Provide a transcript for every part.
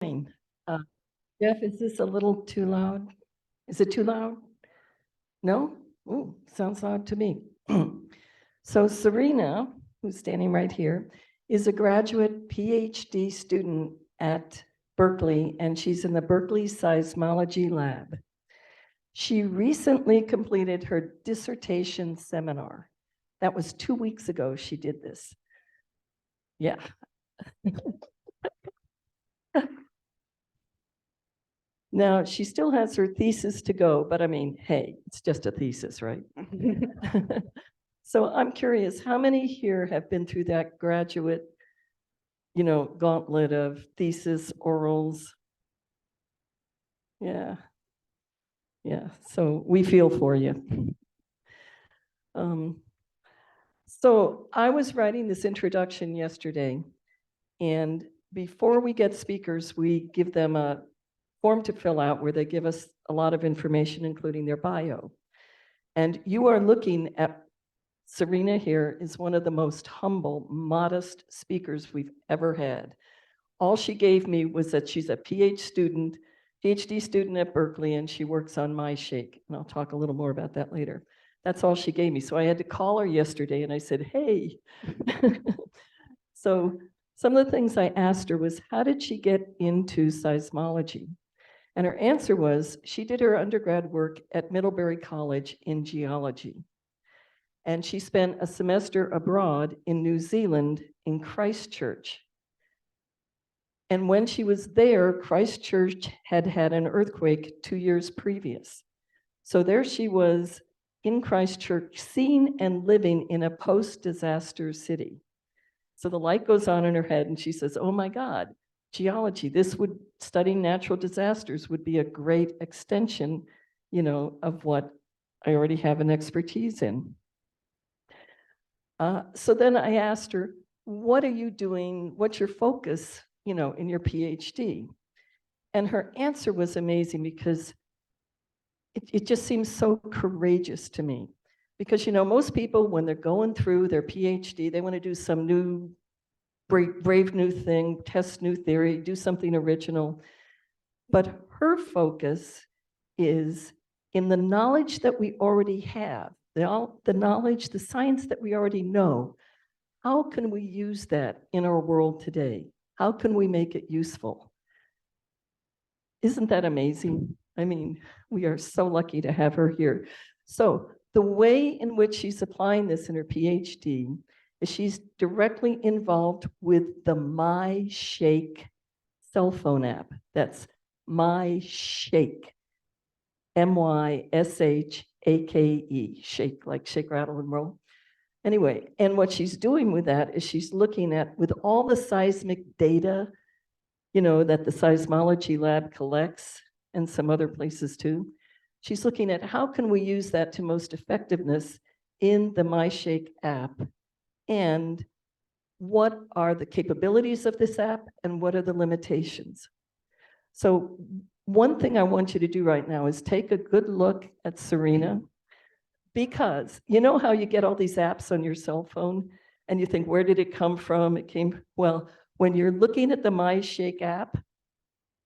Uh, Jeff, is this a little too loud? Is it too loud? No? Ooh, sounds loud to me. So Sarina, who's standing right here, is a graduate PhD student at Berkeley, and she's in the Berkeley Seismology Lab. She recently completed her dissertation seminar. That was 2 weeks ago she did this. Yeah. Now, she still has her thesis to go, but I mean, hey, it's just a thesis, right? So I'm curious, how many here have been through that graduate, gauntlet of thesis, orals? Yeah. Yeah, so we feel for you. So I was writing this introduction yesterday, and before we get speakers, we give them a form to fill out where they give us a lot of information, including their bio. And you are looking at Sarina here is one of the most humble, modest speakers we've ever had. All she gave me was that she's a PhD student at Berkeley, and she works on MyShake. And I'll talk a little more about that later. That's all she gave me. So I had to call her yesterday and I said, hey. So some of the things I asked her was, how did she get into seismology? And her answer was, she did her undergrad work at Middlebury College in geology. And she spent a semester abroad in New Zealand in Christchurch. And when she was there, Christchurch had had an earthquake 2 years previous. So there she was in Christchurch, seeing and living in a post-disaster city. So the light goes on in her head and she says, oh my God, geology, studying natural disasters would be a great extension, of what I already have an expertise in. So then I asked her, what are you doing? What's your focus, in your PhD? And her answer was amazing because it just seems so courageous to me. Because, most people, when they're going through their PhD, they want to do some new, brave new thing, test new theory, do something original. But her focus is in the knowledge that we already have, the knowledge, the science that we already know. How can we use that in our world today? How can we make it useful? Isn't that amazing? I mean, we are so lucky to have her here. So the way in which she's applying this in her PhD is she's directly involved with the MyShake cell phone app. That's MyShake, MyShake, shake, like shake, rattle, and roll. Anyway, and what she's doing with that is she's looking at, with all the seismic data, that the seismology lab collects and some other places too, she's looking at how can we use that to most effectiveness in the MyShake app, and what are the capabilities of this app and what are the limitations. So one thing I want you to do right now is take a good look at Sarina, because you know how you get all these apps on your cell phone and you think, where did it come from? Well, when you're looking at the MyShake app,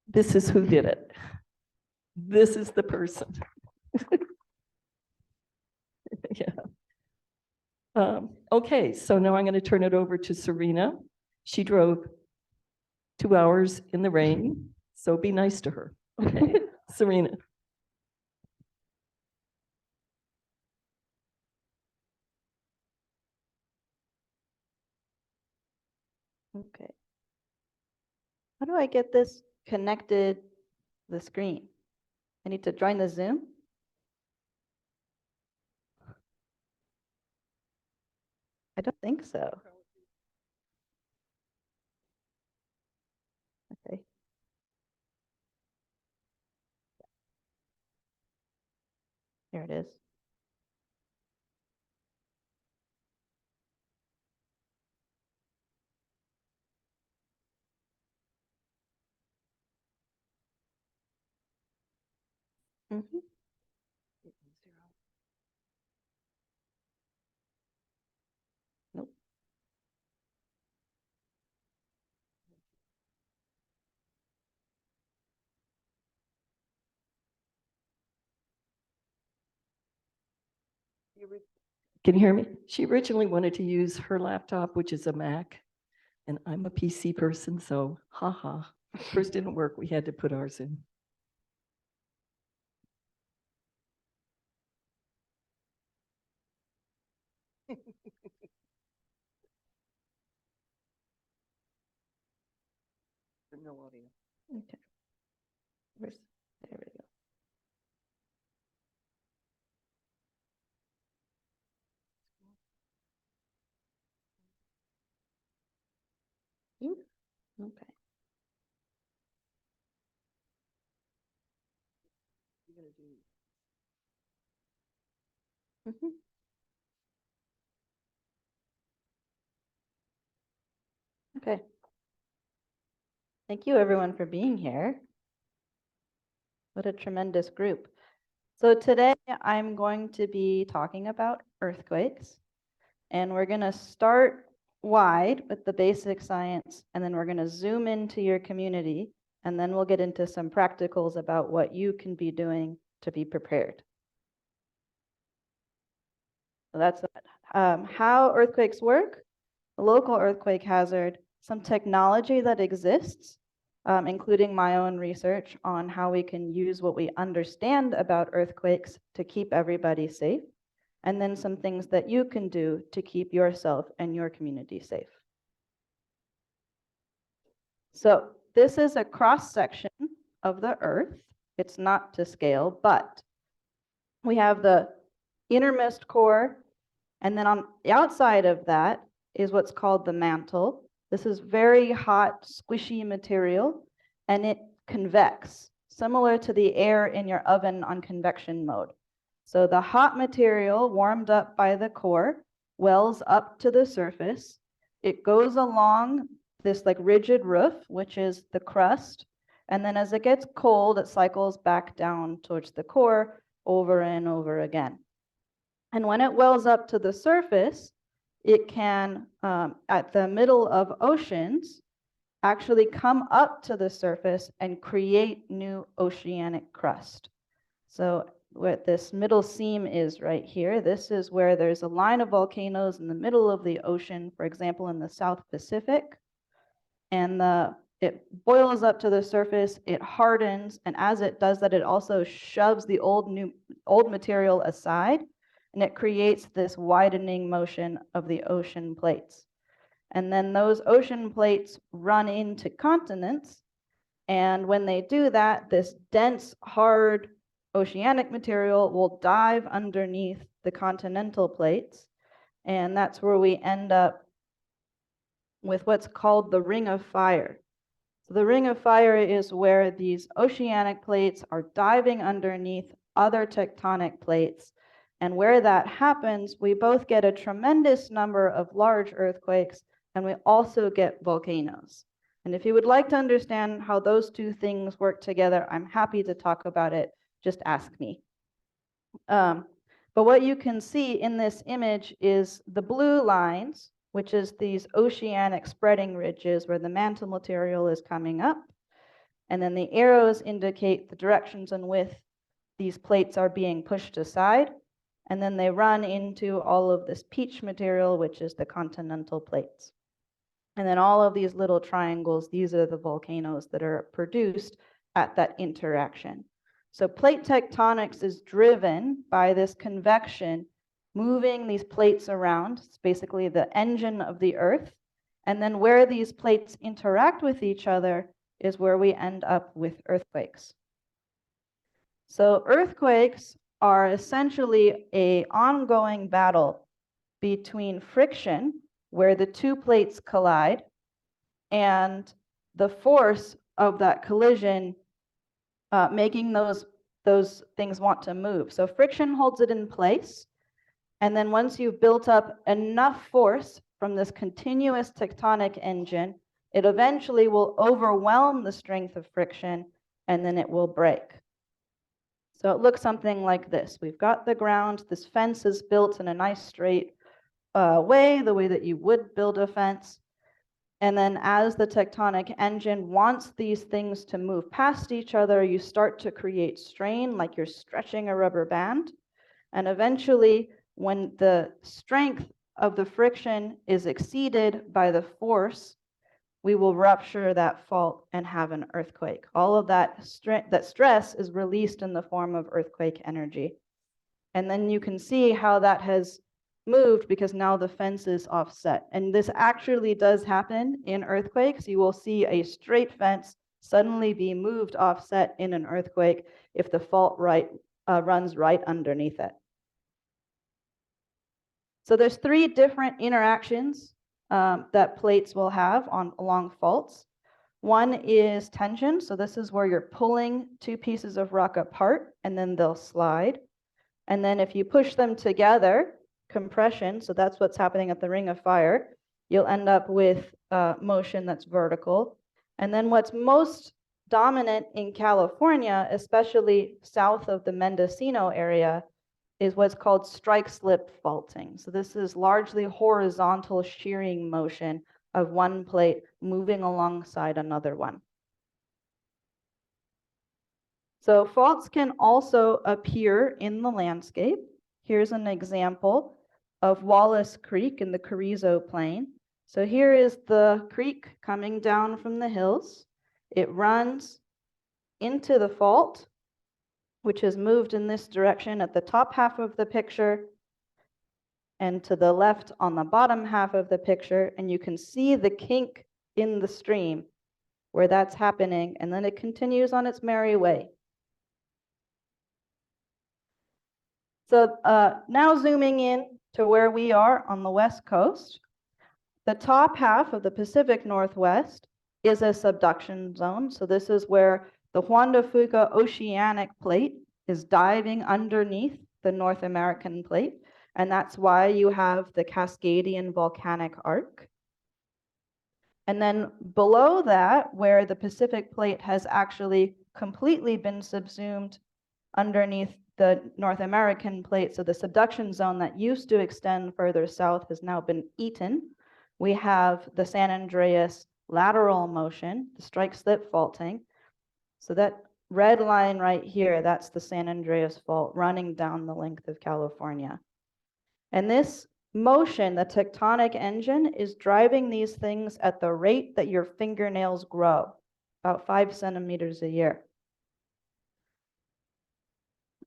this is who did it. This is the person. Yeah. Okay, so now I'm going to turn it over to Sarina. She drove 2 hours in the rain, so be nice to her. Okay, Sarina. Okay. How do I get this connected to the screen? I need to join the Zoom? I don't think so. Okay. Here it is. Mm-hmm. Nope. Can you hear me? She originally wanted to use her laptop, which is a Mac, and I'm a PC person, so haha. First didn't work, we had to put ours in. No audio. Okay. There we go. Oop, okay. Mhm. Okay. Thank you everyone for being here. What a tremendous group. So today I'm going to be talking about earthquakes, and we're going to start wide with the basic science, and then we're going to zoom into your community, and then we'll get into some practicals about what you can be doing to be prepared. So that's how earthquakes work, the local earthquake hazard, some technology that exists, including my own research on how we can use what we understand about earthquakes to keep everybody safe, and then some things that you can do to keep yourself and your community safe. So this is a cross-section of the Earth. It's not to scale, but we have the innermost core, and then on the outside of that is what's called the mantle. This is very hot, squishy material, and it convects, similar to the air in your oven on convection mode. So the hot material, warmed up by the core, wells up to the surface. It goes along this like rigid roof, which is the crust, and then as it gets cold, it cycles back down towards the core over and over again. And when it wells up to the surface, it can, at the middle of oceans, actually come up to the surface and create new oceanic crust. So what this middle seam is right here, this is where there's a line of volcanoes in the middle of the ocean, for example, in the South Pacific. And it boils up to the surface, it hardens, and as it does that, it also shoves the old material aside, and it creates this widening motion of the ocean plates. And then those ocean plates run into continents, and when they do that, this dense, hard oceanic material will dive underneath the continental plates, and that's where we end up with what's called the Ring of Fire. So the Ring of Fire is where these oceanic plates are diving underneath other tectonic plates, and where that happens, we both get a tremendous number of large earthquakes, and we also get volcanoes. And if you would like to understand how those two things work together, I'm happy to talk about it. Just ask me. But what you can see in this image is the blue lines, which is these oceanic spreading ridges where the mantle material is coming up. And then the arrows indicate the directions in which these plates are being pushed aside. And then they run into all of this peach material, which is the continental plates. And then all of these little triangles, these are the volcanoes that are produced at that interaction. So plate tectonics is driven by this convection moving these plates around. It's basically the engine of the Earth. And then where these plates interact with each other is where we end up with earthquakes. So earthquakes are essentially an ongoing battle between friction, where the two plates collide, and the force of that collision making those things want to move. So friction holds it in place. And then once you've built up enough force from this continuous tectonic engine, it eventually will overwhelm the strength of friction, and then it will break. So it looks something like this. We've got the ground. This fence is built in a nice straight way, the way that you would build a fence. And then as the tectonic engine wants these things to move past each other, you start to create strain like you're stretching a rubber band. And eventually, when the strength of the friction is exceeded by the force, we will rupture that fault and have an earthquake. All of that stress is released in the form of earthquake energy. And then you can see how that has moved because now the fence is offset. And this actually does happen in earthquakes. You will see a straight fence suddenly be moved offset in an earthquake if the fault runs right underneath it. So there's 3 different interactions that plates will have along faults. One is tension. So this is where you're pulling 2 pieces of rock apart and then they'll slide. And then if you push them together, compression, so that's what's happening at the Ring of Fire, you'll end up with motion that's vertical. And then what's most dominant in California, especially south of the Mendocino area, is what's called strike-slip faulting. So this is largely horizontal shearing motion of one plate moving alongside another one. So faults can also appear in the landscape. Here's an example of Wallace Creek in the Carrizo Plain. So here is the creek coming down from the hills. It runs into the fault, which is moved in this direction at the top half of the picture and to the left on the bottom half of the picture. And you can see the kink in the stream where that's happening, and then it continues on its merry way. So now zooming in to where we are on the West Coast, the top half of the Pacific Northwest is a subduction zone. So this is where the Juan de Fuca oceanic plate is diving underneath the North American plate. And that's why you have the Cascadian volcanic arc. And then below that, where the Pacific plate has actually completely been subsumed underneath the North American plate, so the subduction zone that used to extend further south has now been eaten. We have the San Andreas lateral motion, the strike-slip faulting. So that red line right here, that's the San Andreas fault running down the length of California. And this motion, the tectonic engine, is driving these things at the rate that your fingernails grow, about 5 centimeters a year.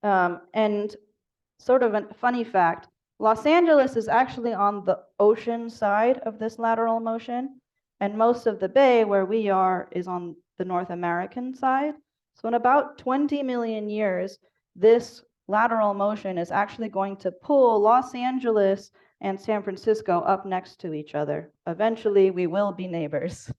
And sort of a funny fact, Los Angeles is actually on the ocean side of this lateral motion, and most of the bay where we are is on the North American side. So in about 20 million years, this lateral motion is actually going to pull Los Angeles and San Francisco up next to each other. Eventually, we will be neighbors.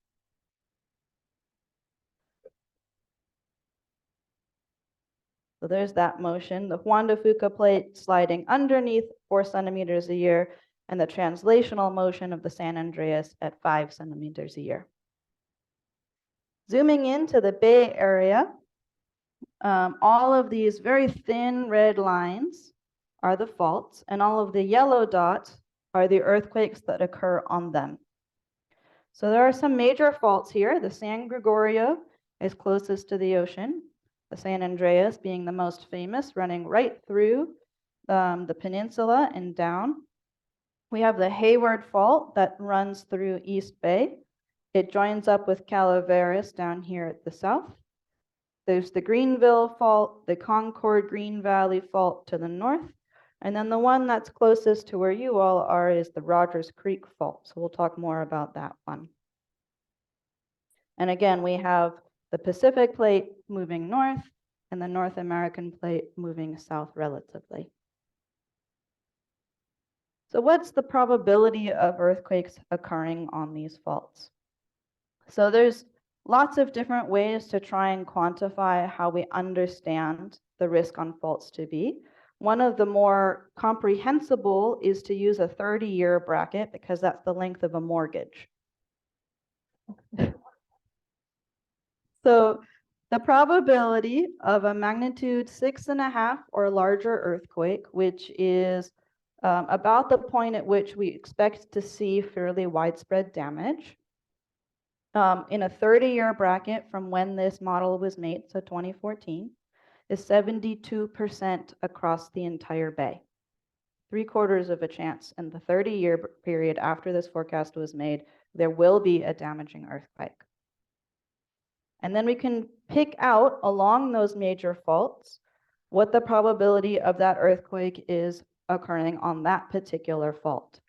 So there's that motion, the Juan de Fuca plate sliding underneath 4 centimeters a year, and the translational motion of the San Andreas at 5 centimeters a year. Zooming into the Bay Area, all of these very thin red lines are the faults, and all of the yellow dots are the earthquakes that occur on them. So there are some major faults here. The San Gregorio is closest to the ocean, the San Andreas being the most famous, running right through the peninsula and down. We have the Hayward Fault that runs through East Bay. It joins up with Calaveras down here at the south. There's the Greenville Fault, the Concord Green Valley Fault to the north, and then the one that's closest to where you all are is the Rogers Creek Fault. So we'll talk more about that one. And again, we have the Pacific plate moving north and the North American plate moving south relatively. So what's the probability of earthquakes occurring on these faults? So there's lots of different ways to try and quantify how we understand the risk on faults to be. One of the more comprehensible is to use a 30-year bracket because that's the length of a mortgage. So the probability of a magnitude 6.5 or larger earthquake, which is about the point at which we expect to see fairly widespread damage, in a 30-year bracket from when this model was made, so 2014, is 72% across the entire bay, 3/4 of a chance in the 30-year period after this forecast was made, there will be a damaging earthquake. And then we can pick out along those major faults what the probability of that earthquake is occurring on that particular fault.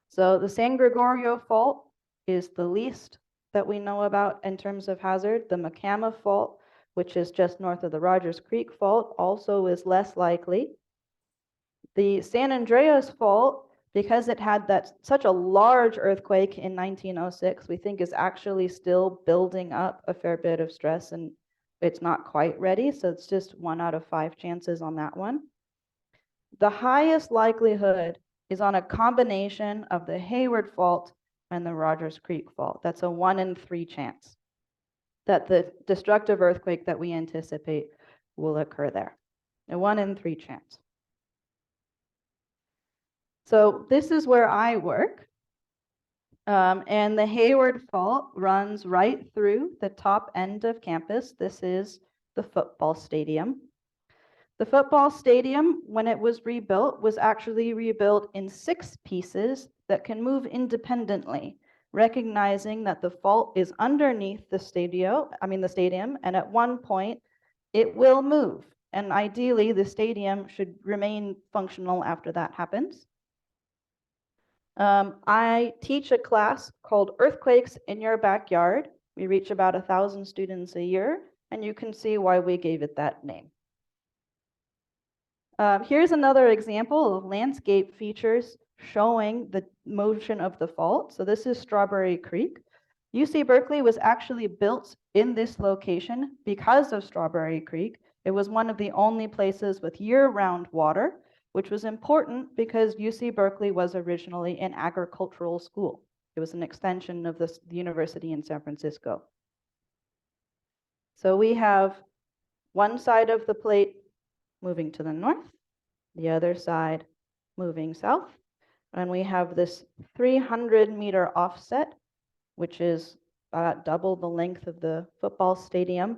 So the San Gregorio fault is the least that we know about in terms of hazard. The Macama fault, which is just north of the Rogers Creek fault, also is less likely. The San Andreas fault, because it had such a large earthquake in 1906, we think is actually still building up a fair bit of stress, and it's not quite ready. So it's just 1 out of 5 chances on that one. The highest likelihood is on a combination of the Hayward fault and the Rogers Creek fault. That's a 1 in 3 chance that the destructive earthquake that we anticipate will occur there. A 1 in 3 chance. So this is where I work. And the Hayward fault runs right through the top end of campus. This is the football stadium. The football stadium, when it was rebuilt, was actually rebuilt in 6 pieces that can move independently, recognizing that the fault is underneath the stadium, and at one point it will move. And ideally, the stadium should remain functional after that happens. I teach a class called Earthquakes in Your Backyard. We reach about 1,000 students a year, and you can see why we gave it that name. Here's another example of landscape features showing the motion of the fault. So this is Strawberry Creek. UC Berkeley was actually built in this location because of Strawberry Creek. It was one of the only places with year-round water, which was important because UC Berkeley was originally an agricultural school. It was an extension of the university in San Francisco. So we have one side of the plate moving to the north, the other side moving south, and we have this 300-meter offset, which is about double the length of the football stadium.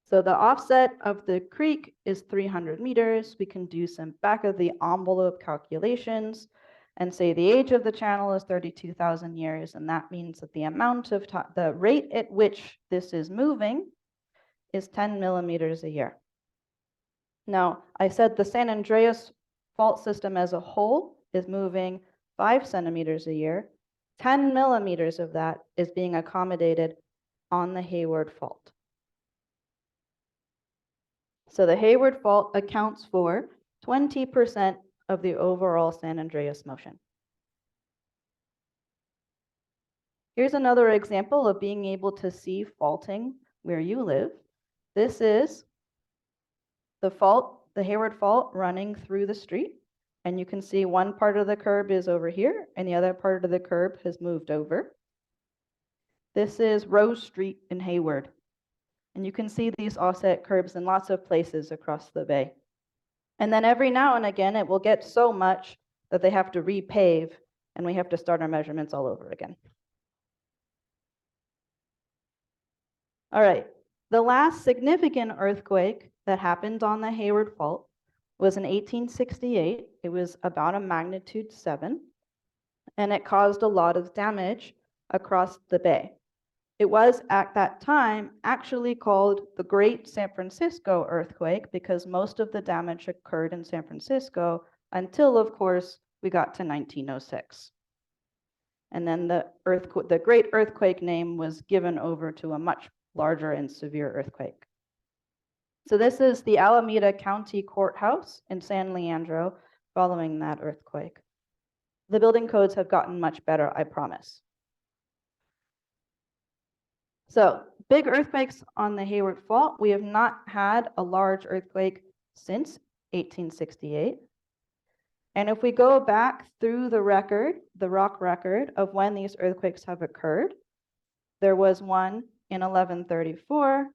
So the offset of the creek is 300 meters. We can do some back of the envelope calculations and say the age of the channel is 32,000 years, and that means that the amount of the rate at which this is moving is 10 millimeters a year. Now, I said the San Andreas fault system as a whole is moving 5 centimeters a year. 10 millimeters of that is being accommodated on the Hayward fault. So the Hayward fault accounts for 20% of the overall San Andreas motion. Here's another example of being able to see faulting where you live. This is the fault, the Hayward fault running through the street. And you can see one part of the curb is over here and the other part of the curb has moved over. This is Rose Street in Hayward. And you can see these offset curbs in lots of places across the bay. And then every now and again, it will get so much that they have to repave and we have to start our measurements all over again. All right, the last significant earthquake that happened on the Hayward fault was in 1868. It was about a magnitude 7, and it caused a lot of damage across the bay. It was at that time actually called the Great San Francisco Earthquake because most of the damage occurred in San Francisco until, of course, we got to 1906. And then the Great Earthquake name was given over to a much larger and severe earthquake. So this is the Alameda County Courthouse in San Leandro following that earthquake. The building codes have gotten much better, I promise. So big earthquakes on the Hayward fault. We have not had a large earthquake since 1868. And if we go back through the record, the rock record of when these earthquakes have occurred, there was one in 1134,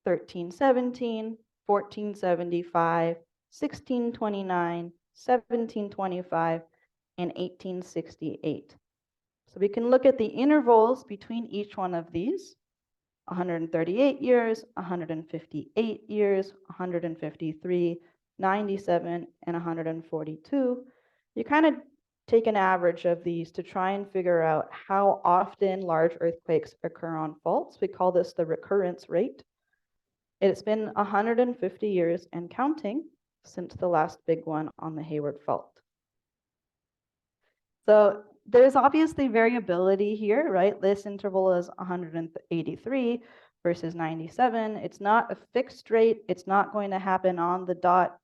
1317, 1475, 1629, 1725, and 1868. So we can look at the intervals between each one of these. 138 years, 158 years, 153, 97, and 142. You kind of take an average of these to try and figure out how often large earthquakes occur on faults. We call this the recurrence rate. It's been 150 years and counting since the last big one on the Hayward Fault. So there's obviously variability here, right? This interval is 183 versus 97. It's not a fixed rate. It's not going to happen on the dot.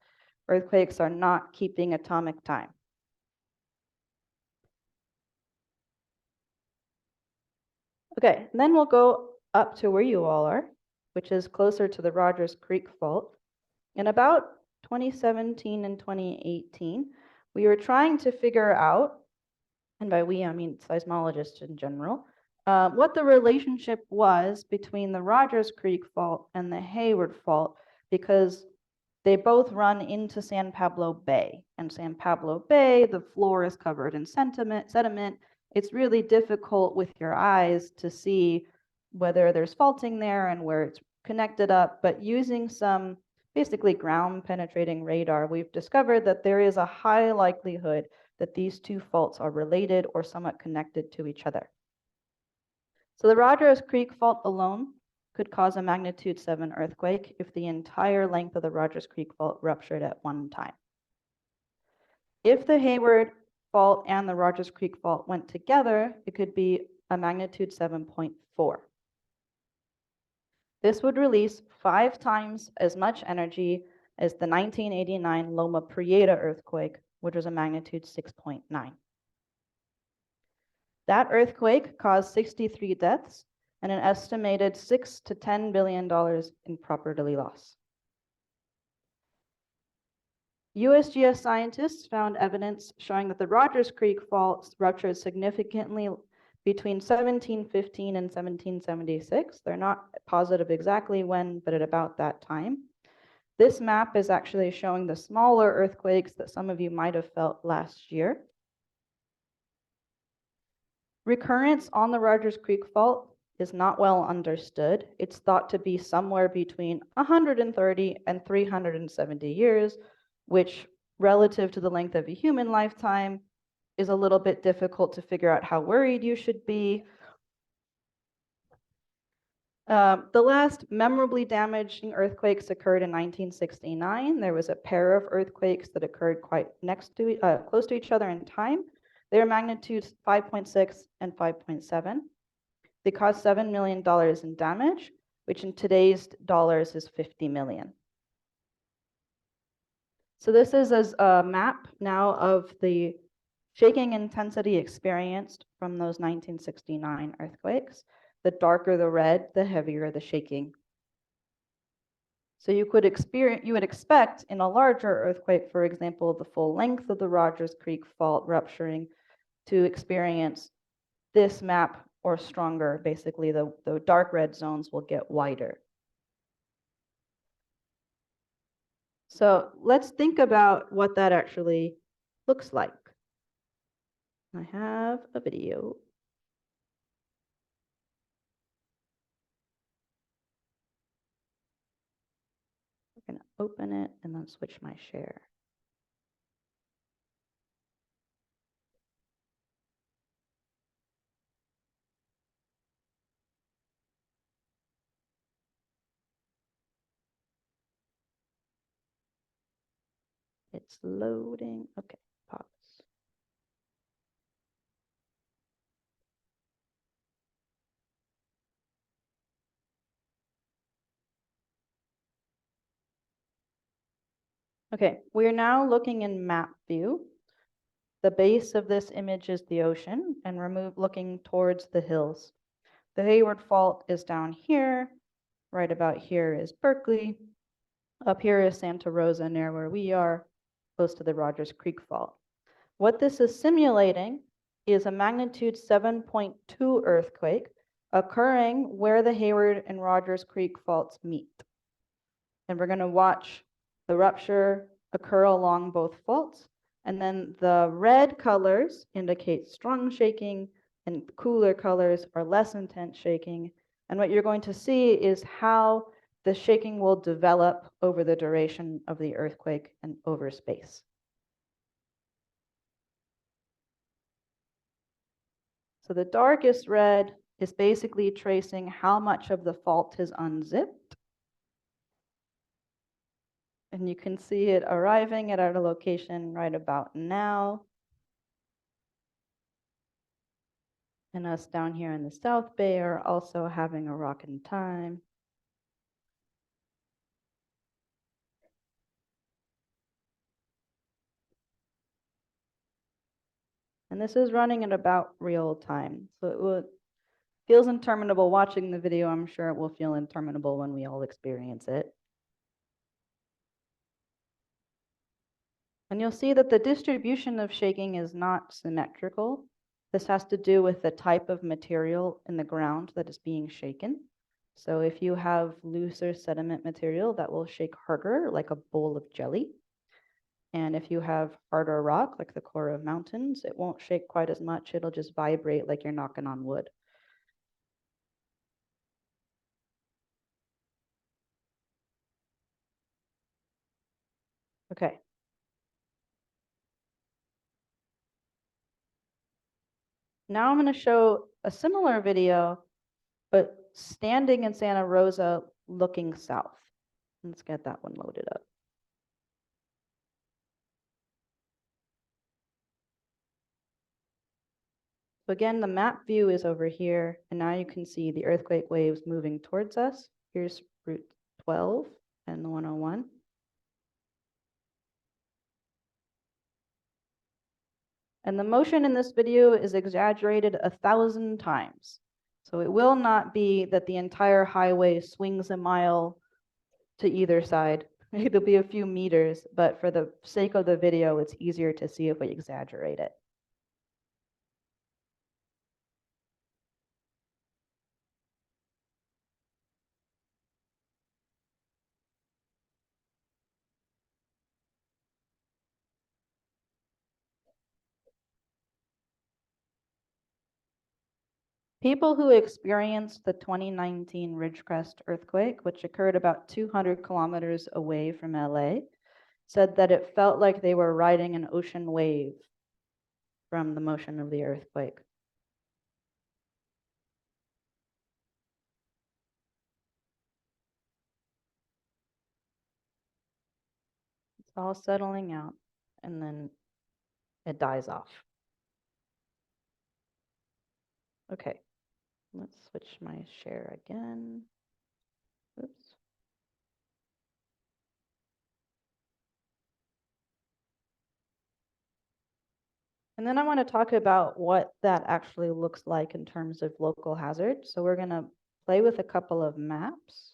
Earthquakes are not keeping atomic time. Okay, and then we'll go up to where you all are, which is closer to the Rogers Creek Fault. In about 2017 and 2018, we were trying to figure out, and by we, I mean seismologists in general, what the relationship was between the Rogers Creek Fault and the Hayward Fault, because they both run into San Pablo Bay. And San Pablo Bay, the floor is covered in sediment. It's really difficult with your eyes to see whether there's faulting there and where it's connected up. But using some basically ground penetrating radar, we've discovered that there is a high likelihood that these two faults are related or somewhat connected to each other. So the Rogers Creek Fault alone could cause a magnitude 7 earthquake if the entire length of the Rogers Creek Fault ruptured at one time. If the Hayward Fault and the Rogers Creek Fault went together, it could be a magnitude 7.4. This would release 5 times as much energy as the 1989 Loma Prieta earthquake, which was a magnitude 6.9. That earthquake caused 63 deaths and an estimated $6 to $10 billion in property loss. USGS scientists found evidence showing that the Rogers Creek Fault ruptured significantly between 1715 and 1776. They're not positive exactly when, but at about that time. This map is actually showing the smaller earthquakes that some of you might have felt last year. Recurrence on the Rogers Creek Fault is not well understood. It's thought to be somewhere between 130 and 370 years, which relative to the length of a human lifetime is a little bit difficult to figure out how worried you should be. The last memorably damaging earthquakes occurred in 1969. There was a pair of earthquakes that occurred quite close to each other in time. Their magnitudes 5.6 and 5.7. They caused $7 million in damage, which in today's dollars is 50 million. So this is a map now of the shaking intensity experienced from those 1969 earthquakes. The darker the red, the heavier the shaking. So you would expect in a larger earthquake, for example, the full length of the Rogers Creek Fault rupturing, to experience this map or stronger. Basically, the dark red zones will get wider. So let's think about what that actually looks like. I have a video. I'm going to open it and then switch my share. It's loading. Okay, pause. Okay, we're now looking in map view. The base of this image is the ocean, and we're looking towards the hills. The Hayward Fault is down here. Right about here is Berkeley. Up here is Santa Rosa, near where we are, close to the Rogers Creek Fault. What this is simulating is a magnitude 7.2 earthquake occurring where the Hayward and Rogers Creek Faults meet. And we're going to watch the rupture occur along both faults. And then the red colors indicate strong shaking, and cooler colors are less intense shaking. And what you're going to see is how the shaking will develop over the duration of the earthquake and over space. So the darkest red is basically tracing how much of the fault has unzipped. And you can see it arriving at our location right about now. And us down here in the South Bay are also having a rockin' time. And this is running at about real time. So it feels interminable watching the video. I'm sure it will feel interminable when we all experience it. And you'll see that the distribution of shaking is not symmetrical. This has to do with the type of material in the ground that is being shaken. So if you have looser sediment material, that will shake harder, like a bowl of jelly. And if you have harder rock, like the core of mountains, it won't shake quite as much. It'll just vibrate like you're knocking on wood. Okay. Now I'm going to show a similar video, but standing in Santa Rosa looking south. Let's get that one loaded up. So again, the map view is over here, and now you can see the earthquake waves moving towards us. Here's Route 12 and the 101. And the motion in this video is exaggerated 1,000 times. So it will not be that the entire highway swings a mile to either side. It'll be a few meters, but for the sake of the video, it's easier to see if we exaggerate it. People who experienced the 2019 Ridgecrest earthquake, which occurred about 200 kilometers away from LA, said that it felt like they were riding an ocean wave from the motion of the earthquake. It's all settling out, and then it dies off. Okay, let's switch my share again. Oops. And then I want to talk about what that actually looks like in terms of local hazard. So we're going to play with a couple of maps.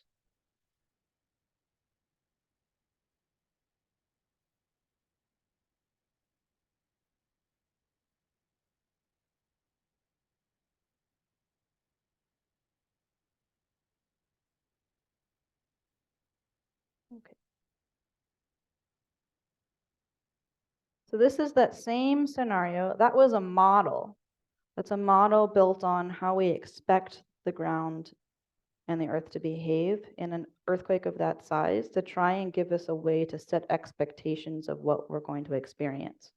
Okay. So this is that same scenario. That was a model. That's a model built on how we expect the ground and the earth to behave in an earthquake of that size to try and give us a way to set expectations of what we're going to experience.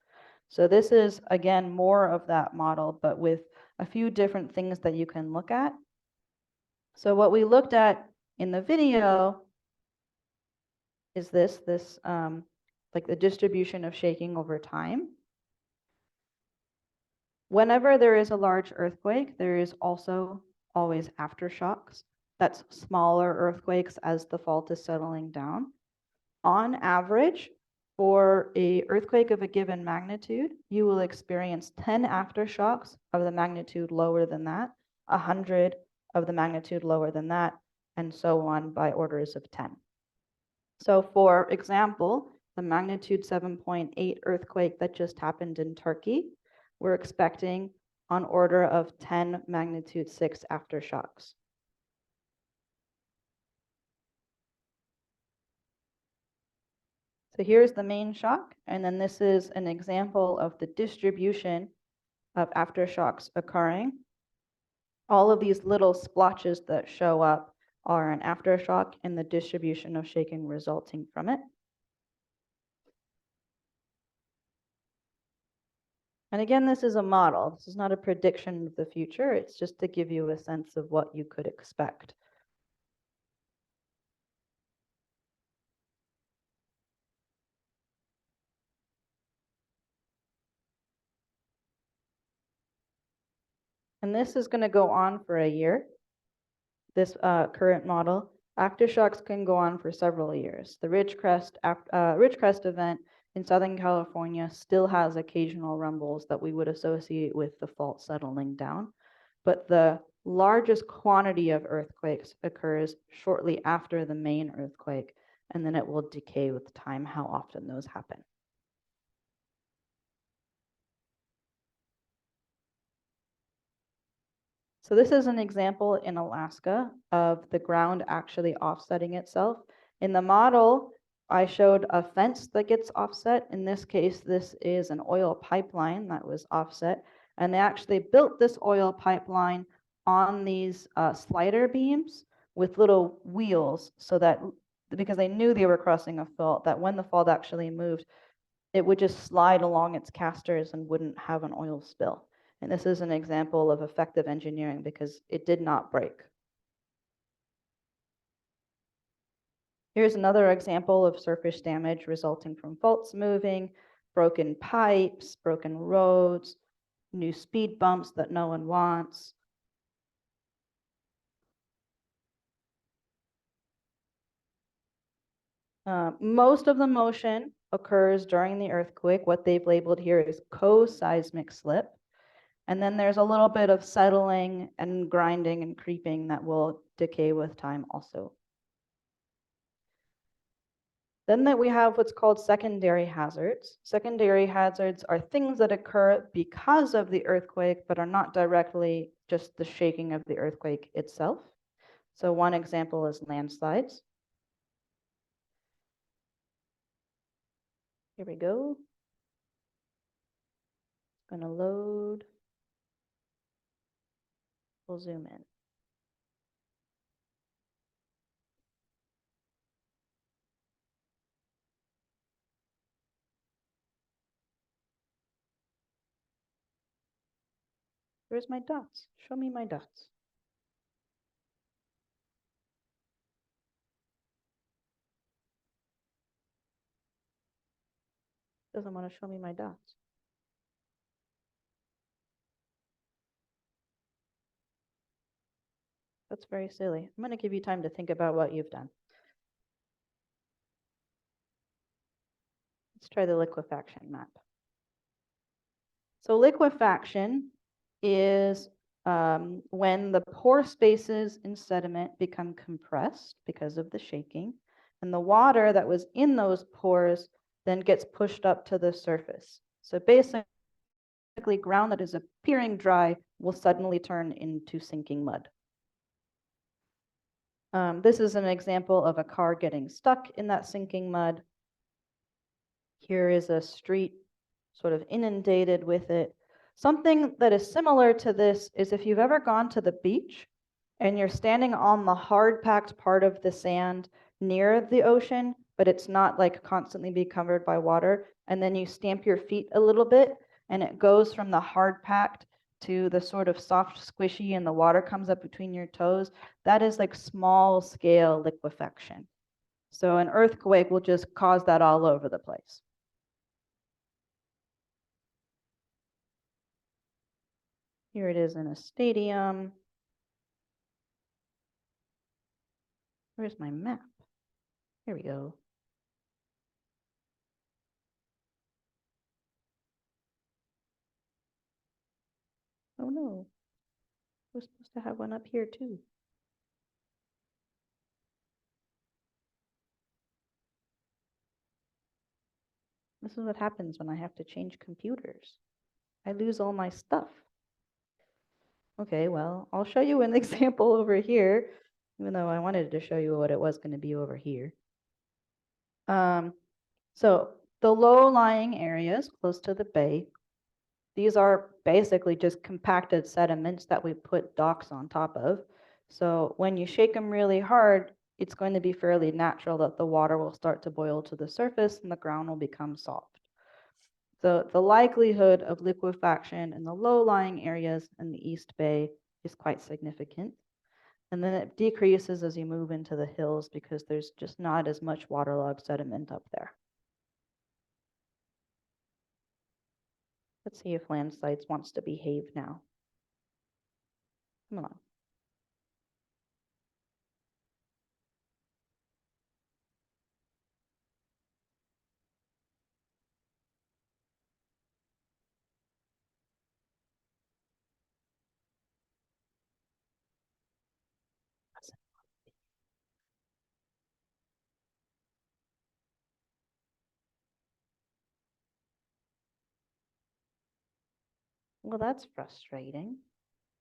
So this is, again, more of that model, but with a few different things that you can look at. So what we looked at in the video is this like the distribution of shaking over time. Whenever there is a large earthquake, there is also always aftershocks. That's smaller earthquakes as the fault is settling down. On average, for an earthquake of a given magnitude, you will experience 10 aftershocks of the magnitude lower than that, 100 of the magnitude lower than that, and so on by orders of 10. So for example, the magnitude 7.8 earthquake that just happened in Turkey, we're expecting on order of 10 magnitude 6 aftershocks. So here's the main shock, and then this is an example of the distribution of aftershocks occurring. All of these little splotches that show up are an aftershock and the distribution of shaking resulting from it. And again, this is a model. This is not a prediction of the future. It's just to give you a sense of what you could expect. And this is going to go on for a year. This current model. Aftershocks can go on for several years. The Ridgecrest event in Southern California still has occasional rumbles that we would associate with the fault settling down. But the largest quantity of earthquakes occurs shortly after the main earthquake, and then it will decay with time how often those happen. So this is an example in Alaska of the ground actually offsetting itself. In the model, I showed a fence that gets offset. In this case, this is an oil pipeline that was offset. And they actually built this oil pipeline on these slider beams with little wheels so that, because they knew they were crossing a fault, that when the fault actually moved, it would just slide along its casters and wouldn't have an oil spill. And this is an example of effective engineering because it did not break. Here's another example of surface damage resulting from faults moving, broken pipes, broken roads, new speed bumps that no one wants. Most of the motion occurs during the earthquake. What they've labeled here is co-seismic slip. And then there's a little bit of settling and grinding and creeping that will decay with time also. Then that we have what's called secondary hazards. Secondary hazards are things that occur because of the earthquake, but are not directly just the shaking of the earthquake itself. So one example is landslides. Here we go. Going to load. We'll zoom in. Where's my dots? Show me my dots. Doesn't want to show me my dots. That's very silly. I'm going to give you time to think about what you've done. Let's try the liquefaction map. So liquefaction is when the pore spaces in sediment become compressed because of the shaking, and the water that was in those pores then gets pushed up to the surface. So basically, ground that is appearing dry will suddenly turn into sinking mud. This is an example of a car getting stuck in that sinking mud. Here is a street sort of inundated with it. Something that is similar to this is if you've ever gone to the beach and you're standing on the hard packed part of the sand near the ocean, but it's not like constantly be covered by water, and then you stamp your feet a little bit and it goes from the hard packed to the sort of soft squishy and the water comes up between your toes. That is like small scale liquefaction. So an earthquake will just cause that all over the place. Here it is in a stadium. Where's my map? Here we go. Oh no, we're supposed to have one up here too. This is what happens when I have to change computers. I lose all my stuff. Okay, well, I'll show you an example over here, even though I wanted to show you what it was going to be over here. So the low-lying areas close to the bay, these are basically just compacted sediments that we put docks on top of. So when you shake them really hard, it's going to be fairly natural that the water will start to boil to the surface and the ground will become soft. The likelihood of liquefaction in the low-lying areas in the East Bay is quite significant. And then it decreases as you move into the hills because there's just not as much waterlogged sediment up there. Let's see if landslides wants to behave now. Come on. Well, that's frustrating.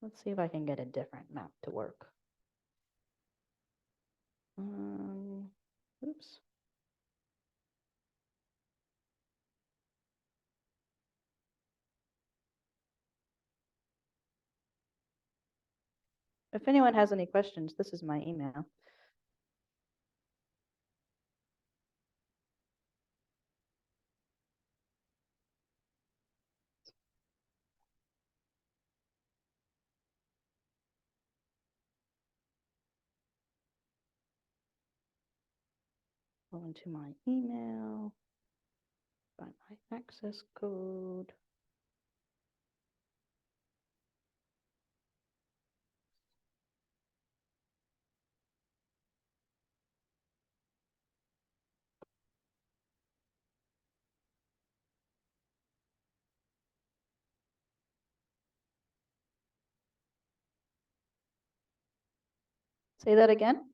Let's see if I can get a different map to work. Oops. If anyone has any questions, this is my email. Go into my email, find my access code. Say that again.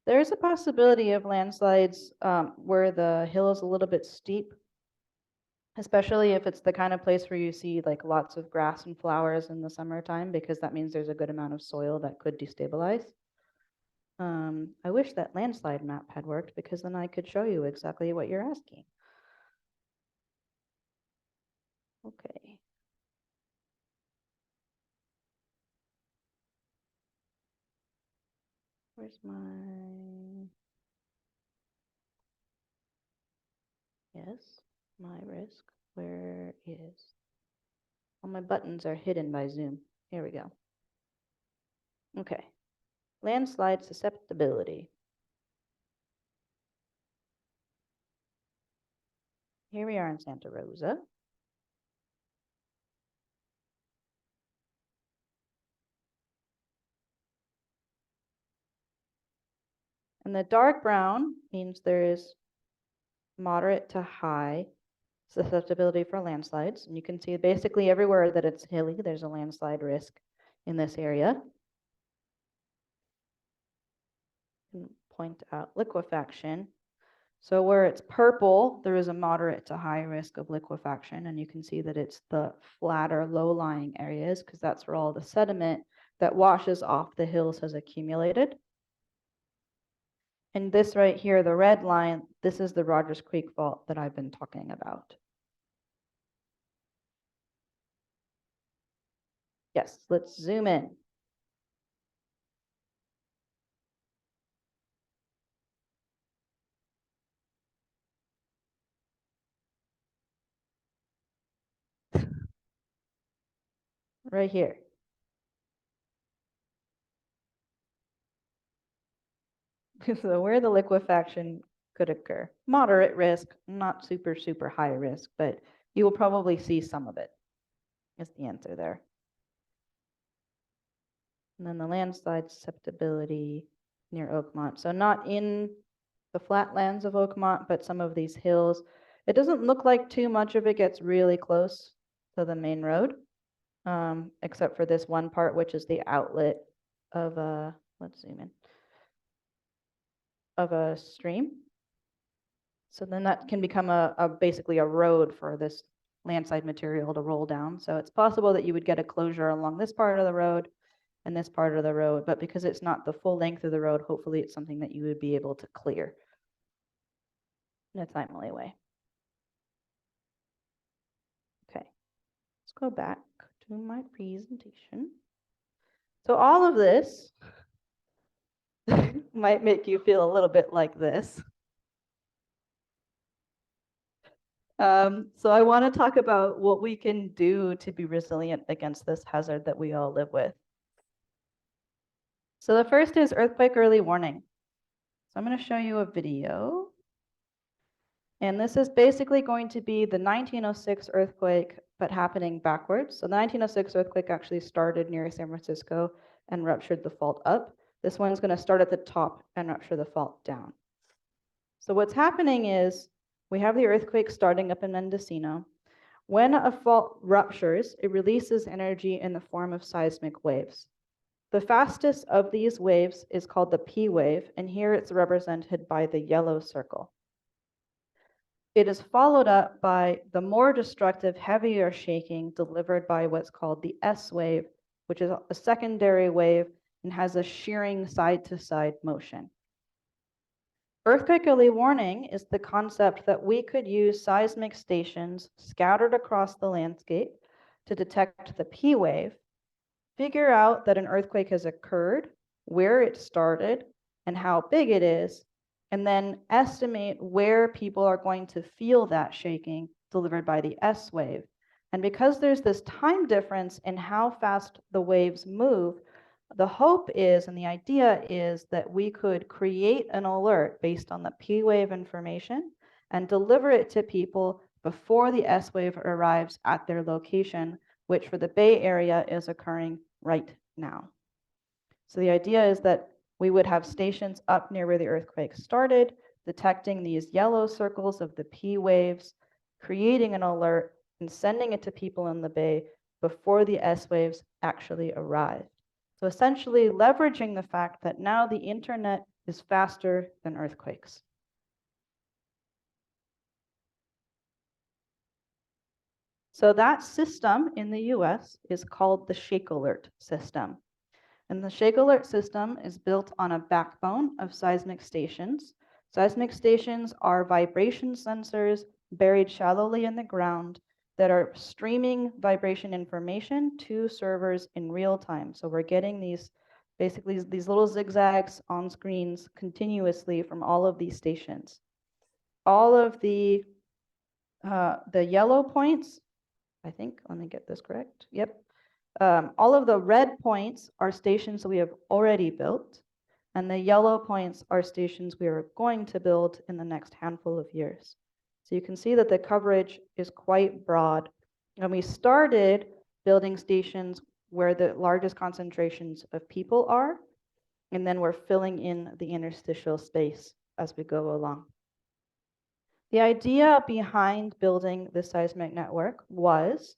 There's a possibility of landslides where the hill is a little bit steep, especially if it's the kind of place where you see like lots of grass and flowers in the summertime, because that means there's a good amount of soil that could destabilize. I wish that landslide map had worked because then I could show you exactly what you're asking. Okay. Where's my, yes, my risk, where is, all my buttons are hidden by Zoom. Here we go. Okay, landslide susceptibility. Here we are in Santa Rosa. And the dark brown means there is moderate to high susceptibility for landslides. And you can see basically everywhere that it's hilly, there's a landslide risk in this area. And point out liquefaction. So where it's purple, there is a moderate to high risk of liquefaction. And you can see that it's the flatter, low-lying areas because that's where all the sediment that washes off the hills has accumulated. And this right here, the red line, this is the Rogers Creek fault that I've been talking about. Yes, let's zoom in. Right here. So where the liquefaction could occur. Moderate risk, not super, super high risk, but you will probably see some of it is the answer there. And then the landslide susceptibility near Oakmont. So not in the flatlands of Oakmont, but some of these hills. It doesn't look like too much of it gets really close to the main road, except for this one part, which is the outlet of a, let's zoom in, of a stream. So then that can become basically a road for this landslide material to roll down. So it's possible that you would get a closure along this part of the road and this part of the road, but because it's not the full length of the road, hopefully it's something that you would be able to clear in a timely way. Okay, let's go back to my presentation. So all of this might make you feel a little bit like this. So I want to talk about what we can do to be resilient against this hazard that we all live with. So the first is earthquake early warning. So I'm going to show you a video. And this is basically going to be the 1906 earthquake, but happening backwards. So the 1906 earthquake actually started near San Francisco and ruptured the fault up. This one's going to start at the top and rupture the fault down. So what's happening is we have the earthquake starting up in Mendocino. When a fault ruptures, it releases energy in the form of seismic waves. The fastest of these waves is called the P wave, and here it's represented by the yellow circle. It is followed up by the more destructive, heavier shaking delivered by what's called the S wave, which is a secondary wave and has a shearing side-to-side motion. Earthquake early warning is the concept that we could use seismic stations scattered across the landscape to detect the P wave, figure out that an earthquake has occurred, where it started, and how big it is, and then estimate where people are going to feel that shaking delivered by the S wave. And because there's this time difference in how fast the waves move, the hope is, and the idea is, that we could create an alert based on the P wave information and deliver it to people before the S wave arrives at their location, which for the Bay Area is occurring right now. So the idea is that we would have stations up near where the earthquake started, detecting these yellow circles of the P waves, creating an alert, and sending it to people in the Bay before the S waves actually arrive. So essentially leveraging the fact that now the internet is faster than earthquakes. So that system in the US is called the Shake Alert system. And the Shake Alert system is built on a backbone of seismic stations. Seismic stations are vibration sensors buried shallowly in the ground that are streaming vibration information to servers in real time. So we're getting these, basically these little zigzags on screens continuously from all of these stations. All of the yellow points, I think, let me get this correct. Yep. All of the red points are stations that we have already built, and the yellow points are stations we are going to build in the next handful of years. So you can see that the coverage is quite broad. And we started building stations where the largest concentrations of people are, and then we're filling in the interstitial space as we go along. The idea behind building the seismic network was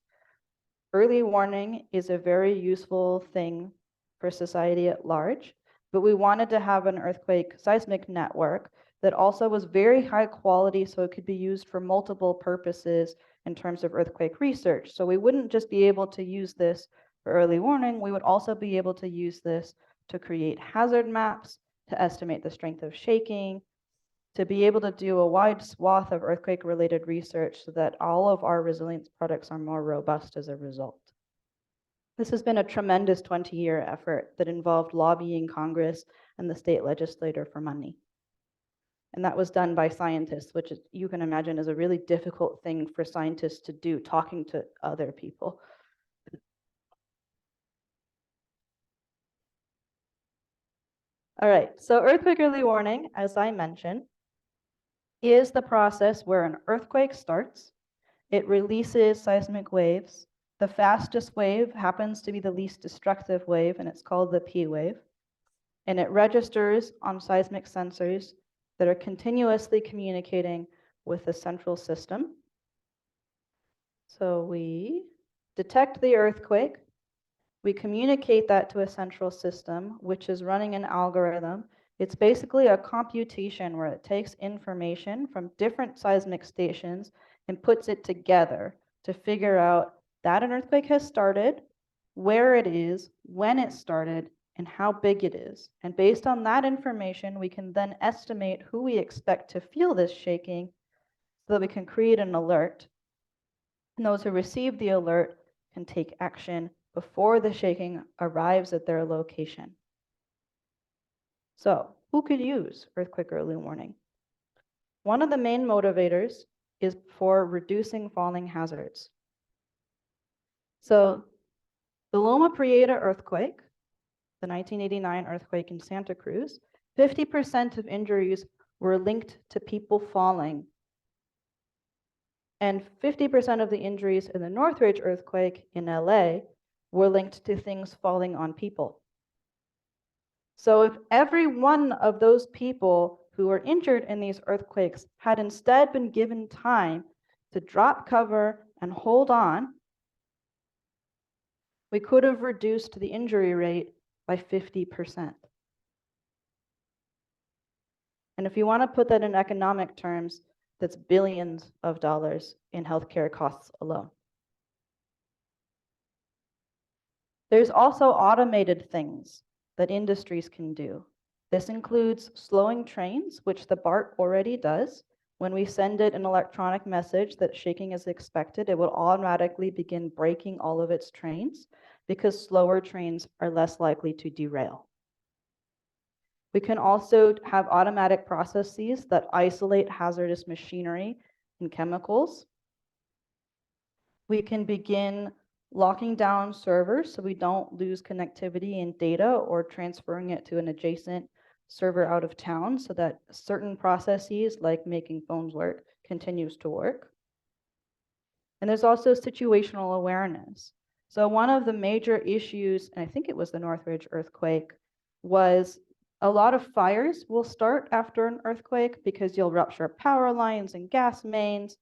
early warning is a very useful thing for society at large, but we wanted to have an earthquake seismic network that also was very high quality so it could be used for multiple purposes in terms of earthquake research. So we wouldn't just be able to use this for early warning, we would also be able to use this to create hazard maps, to estimate the strength of shaking, to be able to do a wide swath of earthquake-related research so that all of our resilience products are more robust as a result. This has been a tremendous 20-year effort that involved lobbying Congress and the state legislature for money. And that was done by scientists, which you can imagine is a really difficult thing for scientists to do, talking to other people. All right, so earthquake early warning, as I mentioned, is the process where an earthquake starts. It releases seismic waves. The fastest wave happens to be the least destructive wave, and it's called the P wave. And it registers on seismic sensors that are continuously communicating with the central system. So we detect the earthquake. We communicate that to a central system, which is running an algorithm. It's basically a computation where it takes information from different seismic stations and puts it together to figure out that an earthquake has started, where it is, when it started, and how big it is. And based on that information, we can then estimate who we expect to feel this shaking so that we can create an alert. And those who receive the alert can take action before the shaking arrives at their location. So, who could use earthquake early warning? One of the main motivators is for reducing falling hazards. So, the Loma Prieta earthquake, the 1989 earthquake in Santa Cruz, 50% of injuries were linked to people falling. And 50% of the injuries in the Northridge earthquake in LA were linked to things falling on people. So if every one of those people who were injured in these earthquakes had instead been given time to drop cover and hold on, we could have reduced the injury rate by 50%. And if you want to put that in economic terms, that's billions of dollars in healthcare costs alone. There's also automated things that industries can do. This includes slowing trains, which the BART already does. When we send it an electronic message that shaking is expected, it will automatically begin braking all of its trains because slower trains are less likely to derail. We can also have automatic processes that isolate hazardous machinery and chemicals. We can begin locking down servers so we don't lose connectivity and data or transferring it to an adjacent server out of town so that certain processes like making phones work continues to work. And there's also situational awareness. So one of the major issues, and I think it was the Northridge earthquake, was a lot of fires will start after an earthquake because you'll rupture power lines and gas mains.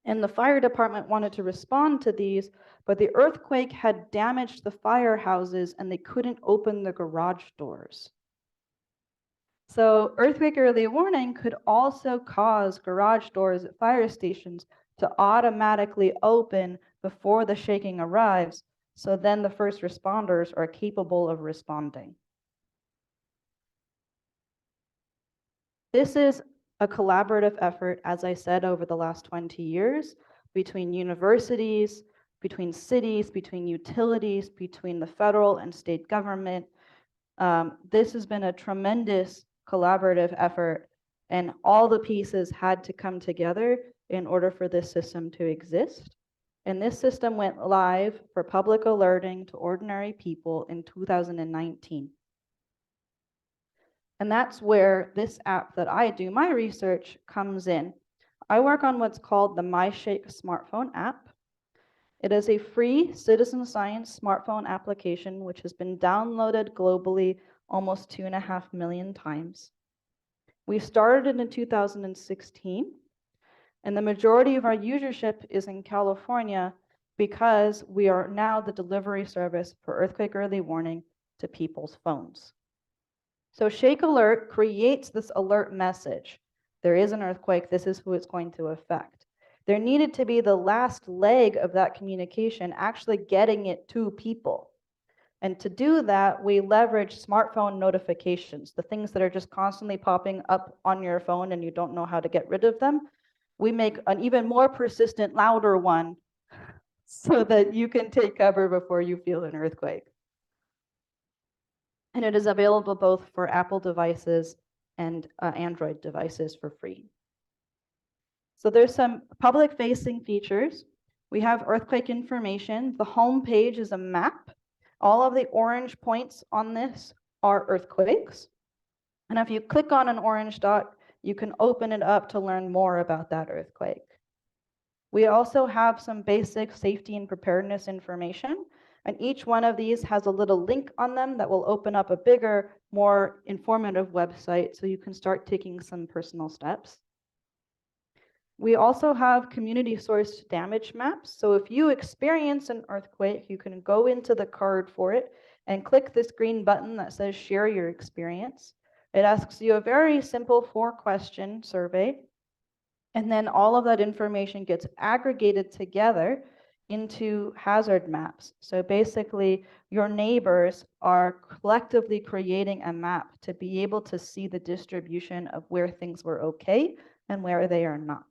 And the fire department wanted to respond to these, but the earthquake had damaged the firehouses and they couldn't open the garage doors. So earthquake early warning could also cause garage doors at fire stations to automatically open before the shaking arrives, so then the first responders are capable of responding. This is a collaborative effort, as I said, over the last 20 years, between universities, between cities, between utilities, between the federal and state government. This has been a tremendous collaborative effort, and all the pieces had to come together in order for this system to exist. And this system went live for public alerting to ordinary people in 2019. And that's where this app that I do my research comes in. I work on what's called the MyShake smartphone app. It is a free citizen science smartphone application which has been downloaded globally almost 2.5 million times. We started in 2016, and the majority of our usership is in California because we are now the delivery service for earthquake early warning to people's phones. So Shake Alert creates this alert message. There is an earthquake, this is who it's going to affect. There needed to be the last leg of that communication actually getting it to people. And to do that, we leverage smartphone notifications, the things that are just constantly popping up on your phone and you don't know how to get rid of them. We make an even more persistent, louder one so that you can take cover before you feel an earthquake. And it is available both for Apple devices and Android devices for free. So there's some public-facing features. We have earthquake information. The home page is a map. All of the orange points on this are earthquakes. And if you click on an orange dot, you can open it up to learn more about that earthquake. We also have some basic safety and preparedness information. And each one of these has a little link on them that will open up a bigger, more informative website so you can start taking some personal steps. We also have community-sourced damage maps. So if you experience an earthquake, you can go into the card for it and click this green button that says share your experience. It asks you a very simple 4-question survey. And then all of that information gets aggregated together into hazard maps. So basically, your neighbors are collectively creating a map to be able to see the distribution of where things were okay and where they are not.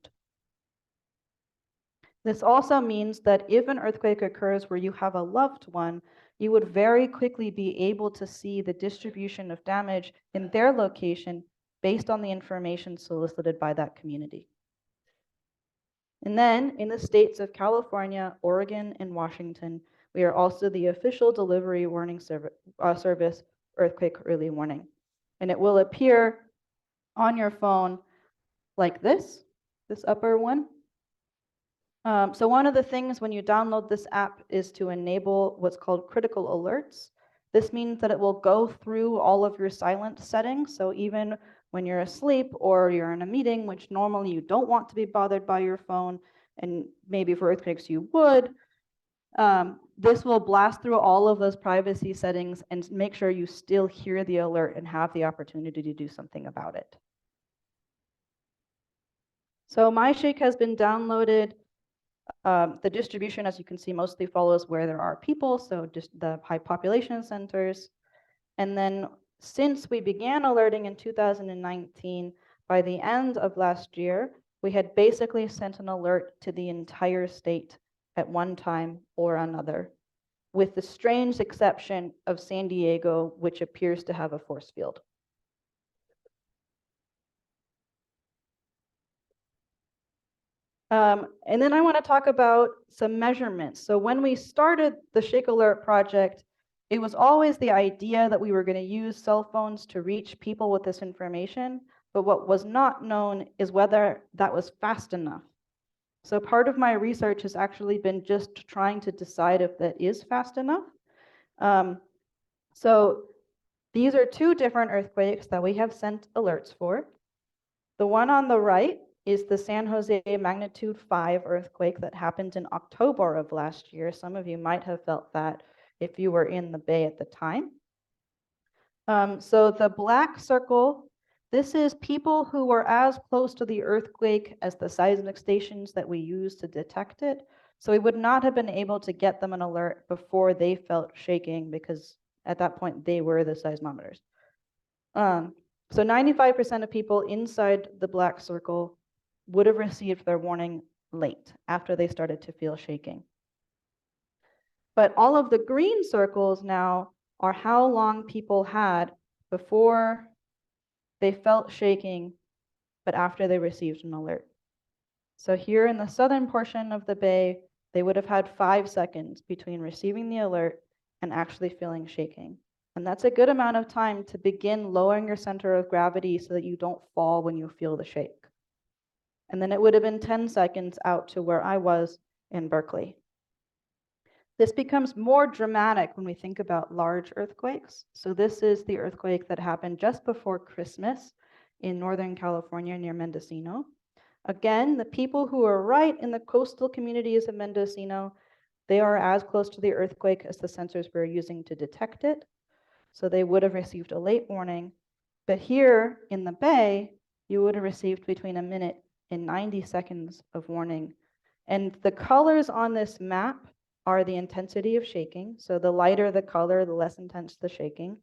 This also means that if an earthquake occurs where you have a loved one, you would very quickly be able to see the distribution of damage in their location based on the information solicited by that community. And then in the states of California, Oregon, and Washington, we are also the official delivery warning service earthquake early warning. And it will appear on your phone like this upper one. So one of the things when you download this app is to enable what's called critical alerts. This means that it will go through all of your silent settings. So even when you're asleep or you're in a meeting, which normally you don't want to be bothered by your phone, and maybe for earthquakes you would, this will blast through all of those privacy settings and make sure you still hear the alert and have the opportunity to do something about it. So MyShake has been downloaded. The distribution, as you can see, mostly follows where there are people, so just the high population centers. And then since we began alerting in 2019, by the end of last year, we had basically sent an alert to the entire state at one time or another, with the strange exception of San Diego, which appears to have a force field. And then I want to talk about some measurements. So when we started the Shake Alert project, it was always the idea that we were going to use cell phones to reach people with this information. But what was not known is whether that was fast enough. So part of my research has actually been just trying to decide if that is fast enough. So these are two different earthquakes that we have sent alerts for. The one on the right is the San Jose magnitude 5 earthquake that happened in October of last year. Some of you might have felt that if you were in the Bay at the time. So the black circle, this is people who were as close to the earthquake as the seismic stations that we use to detect it. So we would not have been able to get them an alert before they felt shaking, because at that point they were the seismometers. So 95% of people inside the black circle would have received their warning late, after they started to feel shaking. But all of the green circles now are how long people had before they felt shaking, but after they received an alert. So here in the southern portion of the Bay, they would have had 5 seconds between receiving the alert and actually feeling shaking. And that's a good amount of time to begin lowering your center of gravity so that you don't fall when you feel the shake. And then it would have been 10 seconds out to where I was in Berkeley. This becomes more dramatic when we think about large earthquakes. So this is the earthquake that happened just before Christmas in Northern California near Mendocino. Again, the people who are right in the coastal communities of Mendocino, they are as close to the earthquake as the sensors we're using to detect it. So they would have received a late warning. But here in the Bay, you would have received between a minute and 90 seconds of warning. And the colors on this map are the intensity of shaking. So the lighter the color, the less intense the shaking.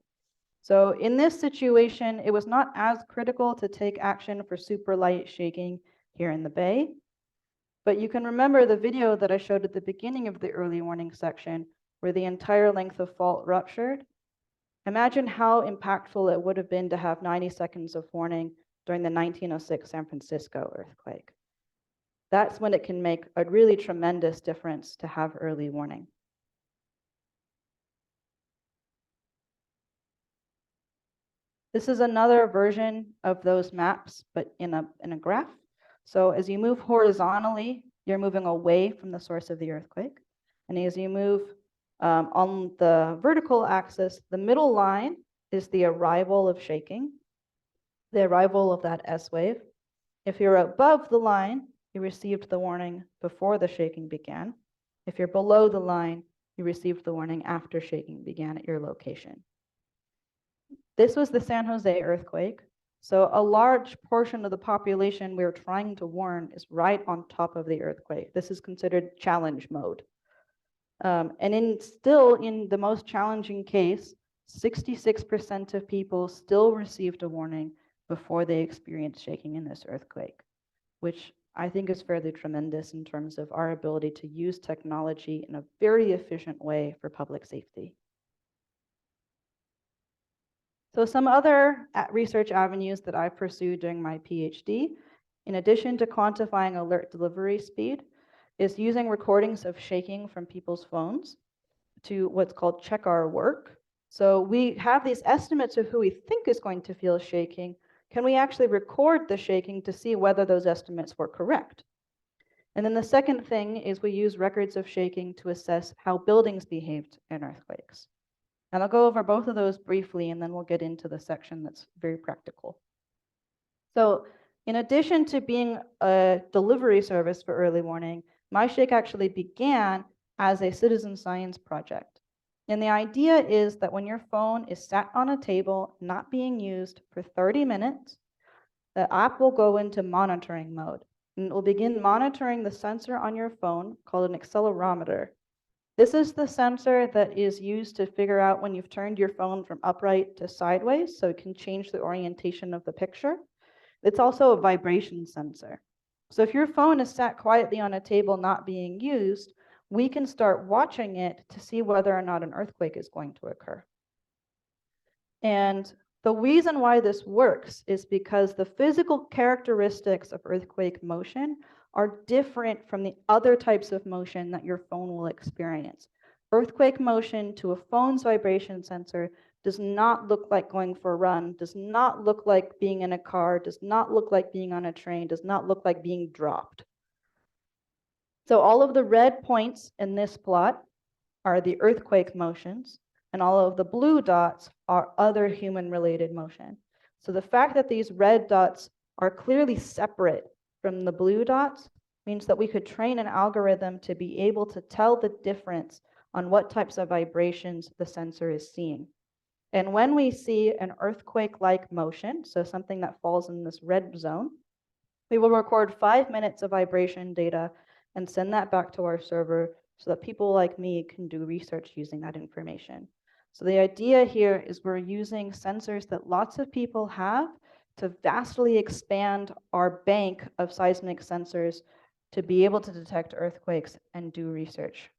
So in this situation, it was not as critical to take action for super light shaking here in the Bay. But you can remember the video that I showed at the beginning of the early warning section, where the entire length of fault ruptured. Imagine how impactful it would have been to have 90 seconds of warning during the 1906 San Francisco earthquake. That's when it can make a really tremendous difference to have early warning. This is another version of those maps, but in a graph. So as you move horizontally, you're moving away from the source of the earthquake. And as you move on the vertical axis, the middle line is the arrival of shaking, the arrival of that S wave. If you're above the line, you received the warning before the shaking began. If you're below the line, you received the warning after shaking began at your location. This was the San Jose earthquake. So a large portion of the population we're trying to warn is right on top of the earthquake. This is considered challenge mode. And still in the most challenging case, 66% of people still received a warning before they experienced shaking in this earthquake, which I think is fairly tremendous in terms of our ability to use technology in a very efficient way for public safety. So some other research avenues that I pursued during my PhD, in addition to quantifying alert delivery speed, is using recordings of shaking from people's phones to what's called check our work. So we have these estimates of who we think is going to feel shaking. Can we actually record the shaking to see whether those estimates were correct? And then the second thing is we use records of shaking to assess how buildings behaved in earthquakes. And I'll go over both of those briefly, and then we'll get into the section that's very practical. So in addition to being a delivery service for early warning, MyShake actually began as a citizen science project. And the idea is that when your phone is sat on a table, not being used for 30 minutes, the app will go into monitoring mode. And it will begin monitoring the sensor on your phone called an accelerometer. This is the sensor that is used to figure out when you've turned your phone from upright to sideways, so it can change the orientation of the picture. It's also a vibration sensor. So if your phone is sat quietly on a table not being used, we can start watching it to see whether or not an earthquake is going to occur. And the reason why this works is because the physical characteristics of earthquake motion are different from the other types of motion that your phone will experience. Earthquake motion to a phone's vibration sensor does not look like going for a run, does not look like being in a car, does not look like being on a train, does not look like being dropped. So all of the red points in this plot are the earthquake motions, and all of the blue dots are other human-related motion. So the fact that these red dots are clearly separate from the blue dots means that we could train an algorithm to be able to tell the difference on what types of vibrations the sensor is seeing. And when we see an earthquake-like motion, so something that falls in this red zone, we will record 5 minutes of vibration data and send that back to our server so that people like me can do research using that information. So the idea here is we're using sensors that lots of people have to vastly expand our bank of seismic sensors to be able to detect earthquakes and do research.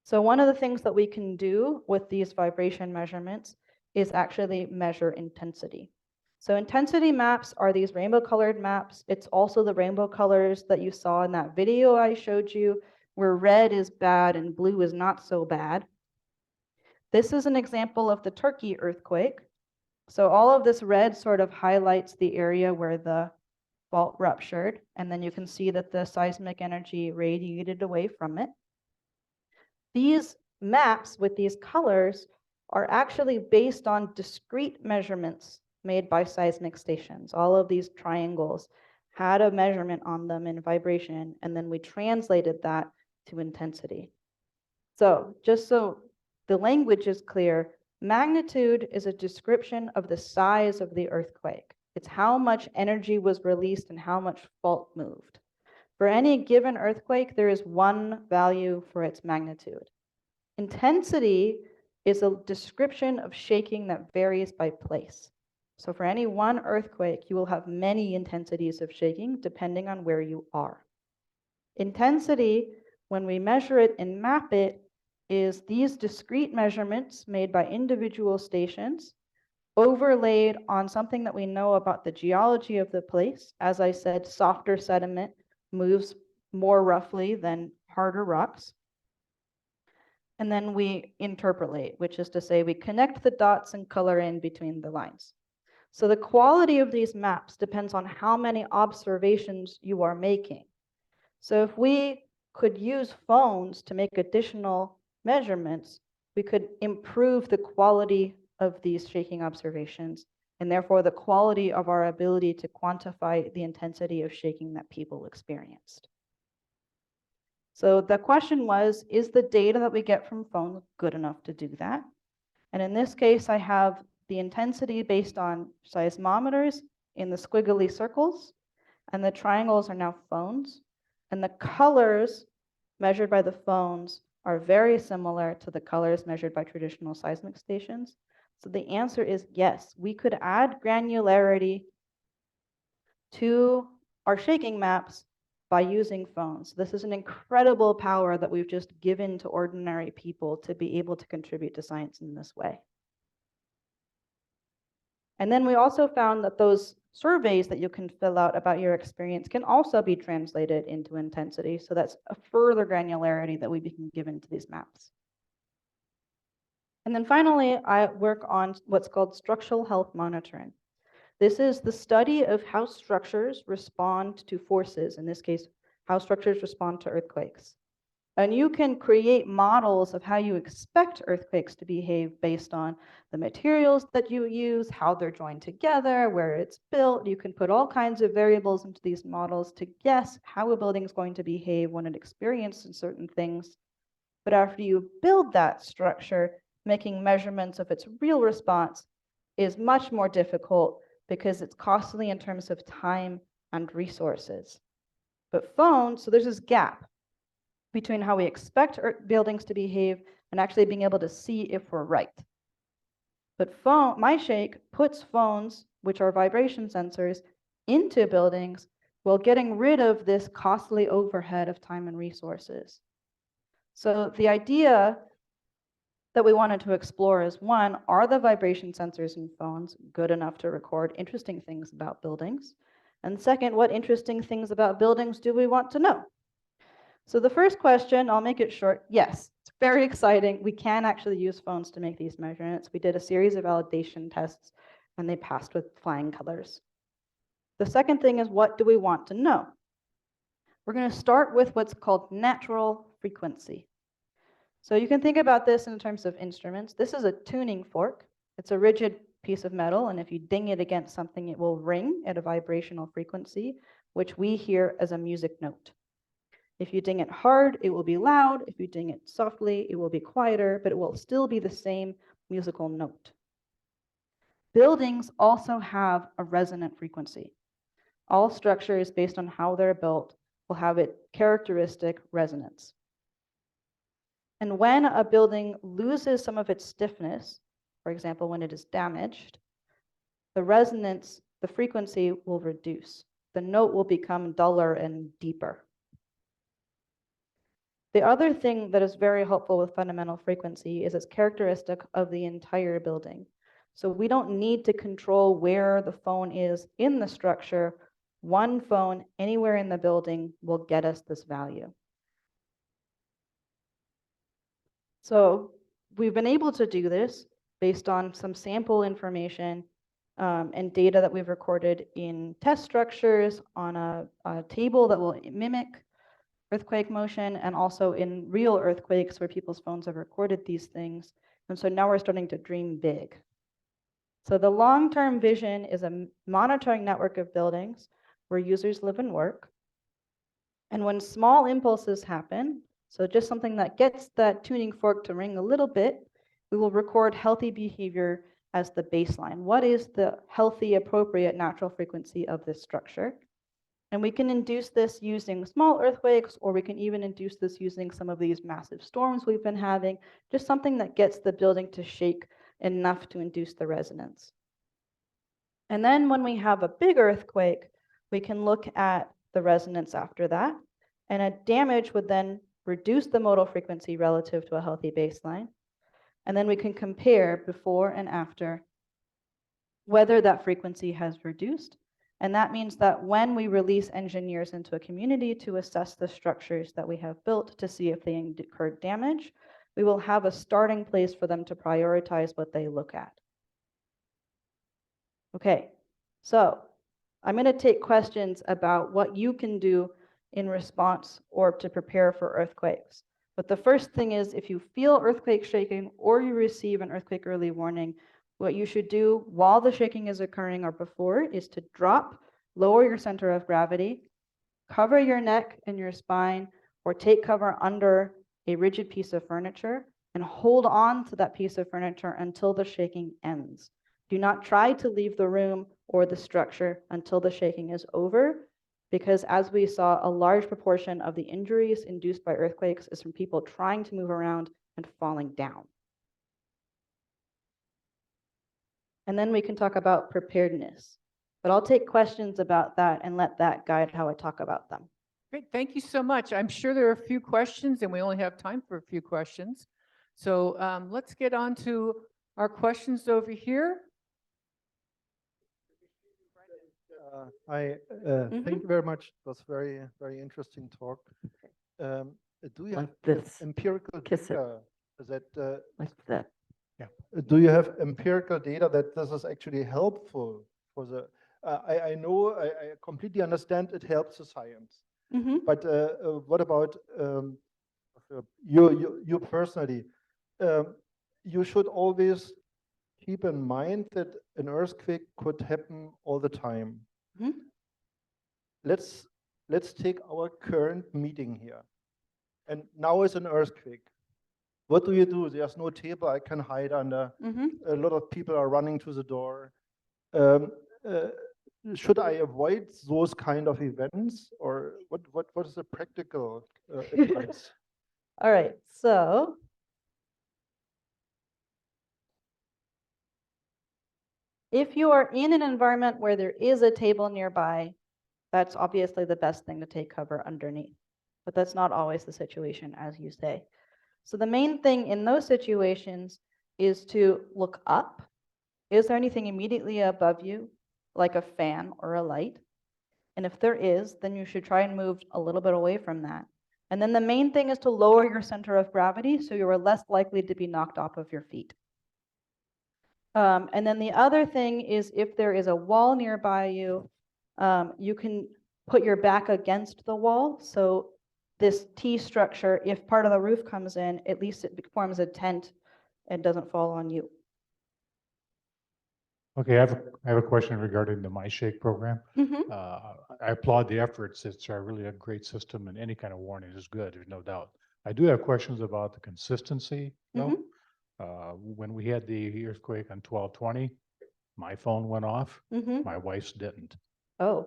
So one of the things that we can do with these vibration measurements is actually measure intensity. So intensity maps are these rainbow colored maps. It's also the rainbow colors that you saw in that video I showed you, where red is bad and blue is not so bad. This is an example of the Turkey earthquake. So all of this red sort of highlights the area where the fault ruptured, and then you can see that the seismic energy radiated away from it. These maps with these colors are actually based on discrete measurements made by seismic stations. All of these triangles had a measurement on them in vibration, and then we translated that to intensity. So just so the language is clear, magnitude is a description of the size of the earthquake. It's how much energy was released and how much fault moved. For any given earthquake, there is one value for its magnitude. Intensity is a description of shaking that varies by place. So for any one earthquake, you will have many intensities of shaking depending on where you are. Intensity, when we measure it and map it, is these discrete measurements made by individual stations overlaid on something that we know about the geology of the place. As I said, softer sediment moves more roughly than harder rocks. And then we interpolate, which is to say we connect the dots and color in between the lines. So the quality of these maps depends on how many observations you are making. So if we could use phones to make additional measurements, we could improve the quality of these shaking observations, and therefore the quality of our ability to quantify the intensity of shaking that people experienced. So the question was, is the data that we get from phones good enough to do that? And in this case, I have the intensity based on seismometers in the squiggly circles, and the triangles are now phones. And the colors measured by the phones are very similar to the colors measured by traditional seismic stations. So the answer is yes, we could add granularity to our shaking maps by using phones. This is an incredible power that we've just given to ordinary people to be able to contribute to science in this way. And then we also found that those surveys that you can fill out about your experience can also be translated into intensity. So that's a further granularity that we can give into these maps. And then finally, I work on what's called structural health monitoring. This is the study of how structures respond to forces, in this case, how structures respond to earthquakes. And you can create models of how you expect earthquakes to behave based on the materials that you use, how they're joined together, where it's built. You can put all kinds of variables into these models to guess how a building is going to behave when it experiences certain things. But after you build that structure, making measurements of its real response is much more difficult because it's costly in terms of time and resources. But phones, so there's this gap between how we expect buildings to behave and actually being able to see if we're right. But MyShake puts phones, which are vibration sensors, into buildings while getting rid of this costly overhead of time and resources. So the idea that we wanted to explore is, one, are the vibration sensors in phones good enough to record interesting things about buildings? And second, what interesting things about buildings do we want to know? So the first question, I'll make it short, yes, it's very exciting. We can actually use phones to make these measurements. We did a series of validation tests and they passed with flying colors. The second thing is, what do we want to know? We're going to start with what's called natural frequency. So you can think about this in terms of instruments. This is a tuning fork. It's a rigid piece of metal, and if you ding it against something, it will ring at a vibrational frequency, which we hear as a music note. If you ding it hard, it will be loud. If you ding it softly, it will be quieter, but it will still be the same musical note. Buildings also have a resonant frequency. All structures, based on how they're built, will have a characteristic resonance. And when a building loses some of its stiffness, for example, when it is damaged, the resonance, the frequency will reduce. The note will become duller and deeper. The other thing that is very helpful with fundamental frequency is it's characteristic of the entire building. So we don't need to control where the phone is in the structure. One phone anywhere in the building will get us this value. So we've been able to do this based on some sample information and data that we've recorded in test structures on a table that will mimic earthquake motion, and also in real earthquakes where people's phones have recorded these things. And so now we're starting to dream big. So the long-term vision is a monitoring network of buildings where users live and work. And when small impulses happen, so just something that gets that tuning fork to ring a little bit, we will record healthy behavior as the baseline. What is the healthy, appropriate natural frequency of this structure? And we can induce this using small earthquakes, or we can even induce this using some of these massive storms we've been having, just something that gets the building to shake enough to induce the resonance. And then when we have a big earthquake, we can look at the resonance after that, and a damage would then reduce the modal frequency relative to a healthy baseline. And then we can compare before and after whether that frequency has reduced. And that means that when we release engineers into a community to assess the structures that we have built to see if they incurred damage, we will have a starting place for them to prioritize what they look at. Okay, so I'm going to take questions about what you can do in response or to prepare for earthquakes. But the first thing is, if you feel earthquake shaking or you receive an earthquake early warning, what you should do while the shaking is occurring or before is to drop, lower your center of gravity, cover your neck and your spine, or take cover under a rigid piece of furniture and hold on to that piece of furniture until the shaking ends. Do not try to leave the room or the structure until the shaking is over, because as we saw, a large proportion of the injuries induced by earthquakes is from people trying to move around and falling down. And then we can talk about preparedness. But I'll take questions about that and let that guide how I talk about them. Great, thank you so much. I'm sure there are a few questions and we only have time for a few questions. So let's get on to our questions over here. Thank you very much. It was very, very interesting talk. Do you have Like this. empirical Kiss it. data that Like that. do you have empirical data that this is actually helpful for the? I know I completely understand it helps the science, but what about you personally? You should always keep in mind that an earthquake could happen all the time. Let's take our current meeting here, and now is an earthquake. What do you do? There's no table I can hide under. A lot of people are running to the door. Should I avoid those kind of events, or what is the practical advice? All right, so if you are in an environment where there is a table nearby, that's obviously the best thing to take cover underneath. But that's not always the situation, as you say. So the main thing in those situations is to look up. Is there anything immediately above you, like a fan or a light? And if there is, then you should try and move a little bit away from that. And then the main thing is to lower your center of gravity so you are less likely to be knocked off of your feet. And then the other thing is if there is a wall nearby you, you can put your back against the wall. So this T structure, if part of the roof comes in, at least it forms a tent and doesn't fall on you. Okay, I have a question regarding the MyShake program. Mhm. I applaud the efforts. It's really a great system, and any kind of warning is good, there's no doubt. I do have questions about the consistency, though. When we had the earthquake on 12/20, my phone went off, my wife's didn't. Oh,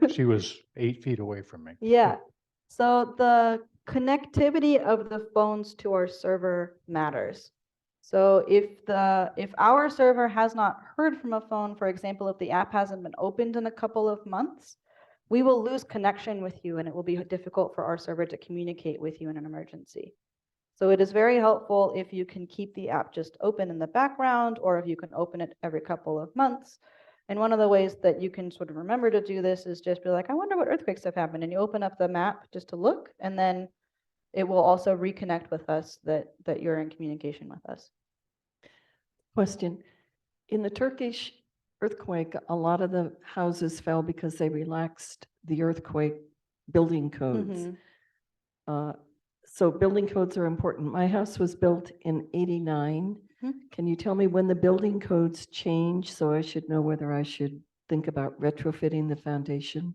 She was 8 feet away from me. yeah. So the connectivity of the phones to our server matters. So if our server has not heard from a phone, for example, if the app hasn't been opened in a couple of months, we will lose connection with you and it will be difficult for our server to communicate with you in an emergency. So it is very helpful if you can keep the app just open in the background, or if you can open it every couple of months. And one of the ways that you can sort of remember to do this is just be like, I wonder what earthquakes have happened. And you open up the map just to look, and then it will also reconnect with us that you're in communication with us. Question. In the Turkish earthquake, a lot of the houses fell because they relaxed the earthquake building codes. So building codes are important. My house was built in '89. Can you tell me when the building codes change so I should know whether I should think about retrofitting the foundation?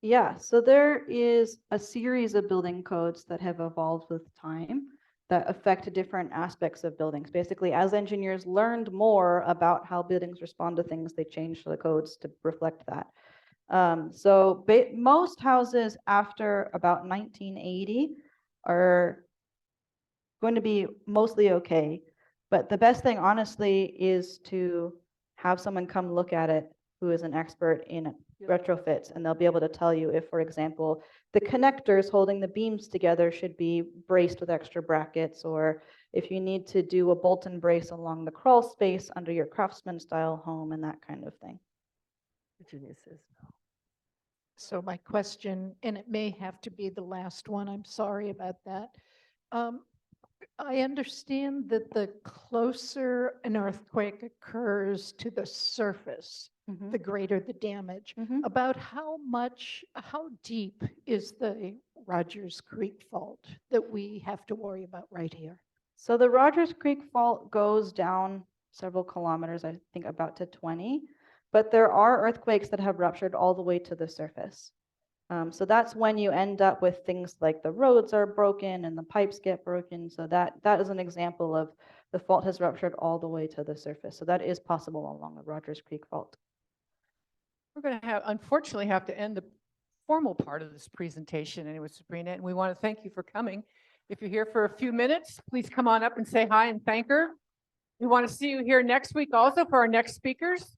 Yeah, so there is a series of building codes that have evolved with time that affect different aspects of buildings. Basically, as engineers learned more about how buildings respond to things, they changed the codes to reflect that. So most houses after about 1980 are going to be mostly okay. But the best thing, honestly, is to have someone come look at it who is an expert in retrofits, and they'll be able to tell you if, for example, the connectors holding the beams together should be braced with extra brackets, or if you need to do a bolt and brace along the crawl space under your craftsman style home and that kind of thing. Virginia says no. So my question, and it may have to be the last one, I'm sorry about that. I understand that the closer an earthquake occurs to the surface, the greater the damage. About how deep is the Rogers Creek fault that we have to worry about right here? So the Rogers Creek fault goes down several kilometers, I think about to 20, but there are earthquakes that have ruptured all the way to the surface. So that's when you end up with things like the roads are broken and the pipes get broken. So that is an example of the fault has ruptured all the way to the surface. So that is possible along the Rogers Creek fault. We're going to unfortunately have to end the formal part of this presentation anyway, Sabrina, and we want to thank you for coming. If you're here for a few minutes, please come on up and say hi and thank her. We want to see you here next week also for our next speakers.